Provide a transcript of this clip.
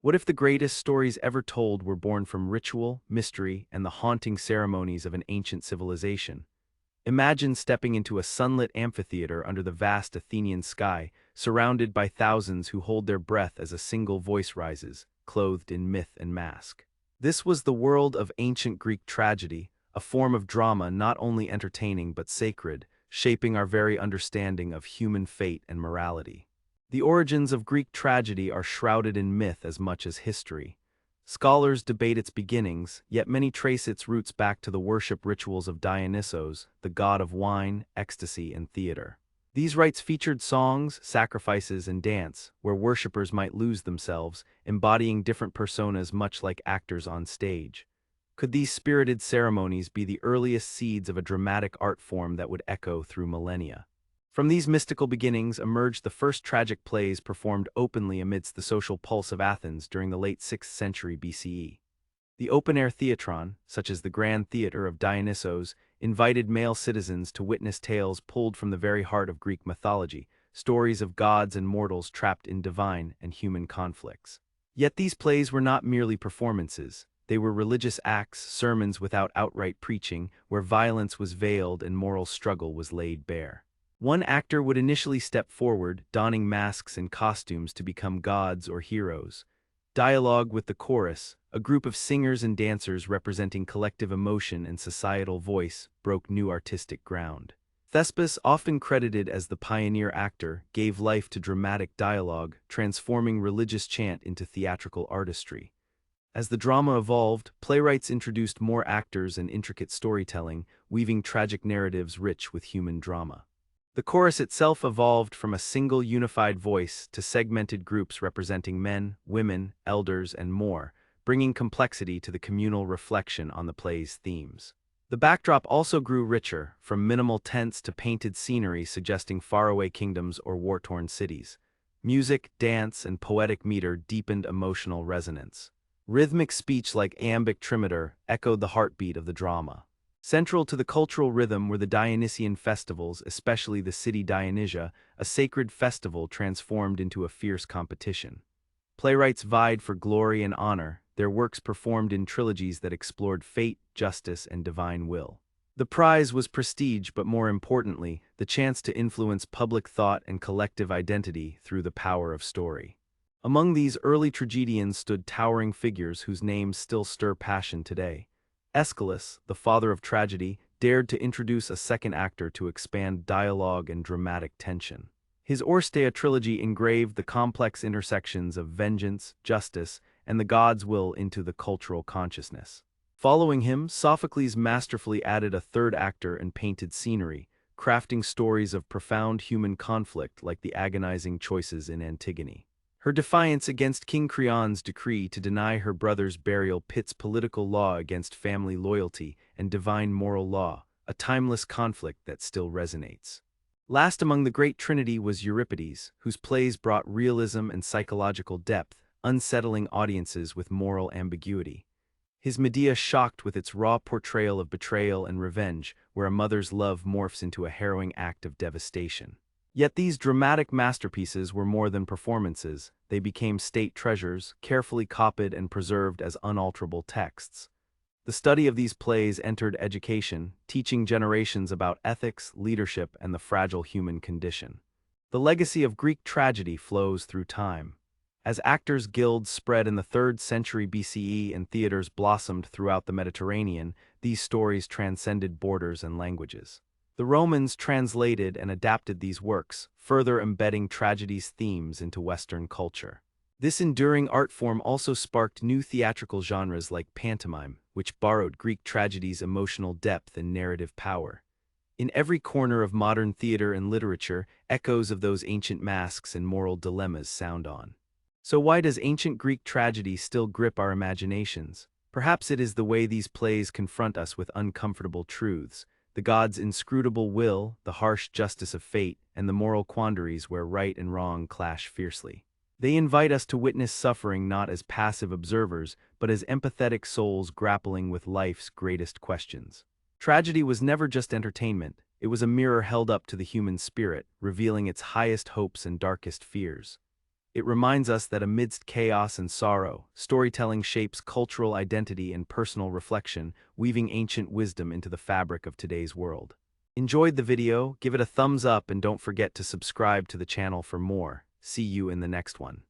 What if the greatest stories ever told were born from ritual, mystery, and the haunting ceremonies of an ancient civilization? Imagine stepping into a sunlit amphitheater under the vast Athenian sky, surrounded by thousands who hold their breath as a single voice rises, clothed in myth and mask. This was the world of ancient Greek tragedy, a form of drama not only entertaining but sacred, shaping our very understanding of human fate and morality. The origins of Greek tragedy are shrouded in myth as much as history. Scholars debate its beginnings, yet many trace its roots back to the worship rituals of Dionysos, the god of wine, ecstasy, and theater. These rites featured songs, sacrifices, and dance, where worshippers might lose themselves, embodying different personas much like actors on stage. Could these spirited ceremonies be the earliest seeds of a dramatic art form that would echo through millennia? From these mystical beginnings emerged the first tragic plays performed openly amidst the social pulse of Athens during the late 6th century BCE. The open-air theatron, such as the Grand Theater of Dionysos, invited male citizens to witness tales pulled from the very heart of Greek mythology, stories of gods and mortals trapped in divine and human conflicts. Yet these plays were not merely performances. They were religious acts, sermons without outright preaching, where violence was veiled and moral struggle was laid bare. One actor would initially step forward, donning masks and costumes to become gods or heroes. Dialogue with the chorus, a group of singers and dancers representing collective emotion and societal voice, broke new artistic ground. Thespis, often credited as the pioneer actor, gave life to dramatic dialogue, transforming religious chant into theatrical artistry. As the drama evolved, playwrights introduced more actors and intricate storytelling, weaving tragic narratives rich with human drama. The chorus itself evolved from a single unified voice to segmented groups representing men, women, elders, and more, bringing complexity to the communal reflection on the play's themes. The backdrop also grew richer, from minimal tents to painted scenery suggesting faraway kingdoms or war-torn cities. Music, dance, and poetic meter deepened emotional resonance. Rhythmic speech like iambic trimeter echoed the heartbeat of the drama. Central to the cultural rhythm were the Dionysian festivals, especially the city Dionysia, a sacred festival transformed into a fierce competition. Playwrights vied for glory and honor, their works performed in trilogies that explored fate, justice, and divine will. The prize was prestige, but more importantly, the chance to influence public thought and collective identity through the power of story. Among these early tragedians stood towering figures whose names still stir passion today. Aeschylus, the father of tragedy, dared to introduce a second actor to expand dialogue and dramatic tension. His Oresteia trilogy engraved the complex intersections of vengeance, justice, and the god's will into the cultural consciousness. Following him, Sophocles masterfully added a third actor and painted scenery, crafting stories of profound human conflict like the agonizing choices in Antigone. Her defiance against King Creon's decree to deny her brother's burial pits political law against family loyalty and divine moral law, a timeless conflict that still resonates. Last among the great trinity was Euripides, whose plays brought realism and psychological depth, unsettling audiences with moral ambiguity. His Medea shocked with its raw portrayal of betrayal and revenge, where a mother's love morphs into a harrowing act of devastation. Yet these dramatic masterpieces were more than performances. They became state treasures, carefully copied and preserved as unalterable texts. The study of these plays entered education, teaching generations about ethics, leadership, and the fragile human condition. The legacy of Greek tragedy flows through time. As actors' guilds spread in the 3rd century BCE and theaters blossomed throughout the Mediterranean, these stories transcended borders and languages. The Romans translated and adapted these works, further embedding tragedy's themes into Western culture. This enduring art form also sparked new theatrical genres like pantomime, which borrowed Greek tragedy's emotional depth and narrative power. In every corner of modern theater and literature, echoes of those ancient masks and moral dilemmas sound on. So why does ancient Greek tragedy still grip our imaginations? Perhaps it is the way these plays confront us with uncomfortable truths, the gods' inscrutable will, the harsh justice of fate, and the moral quandaries where right and wrong clash fiercely. They invite us to witness suffering not as passive observers, but as empathetic souls grappling with life's greatest questions. Tragedy was never just entertainment, it was a mirror held up to the human spirit, revealing its highest hopes and darkest fears. It reminds us that amidst chaos and sorrow, storytelling shapes cultural identity and personal reflection, weaving ancient wisdom into the fabric of today's world. Enjoyed the video? Give it a thumbs up and don't forget to subscribe to the channel for more. See you in the next one.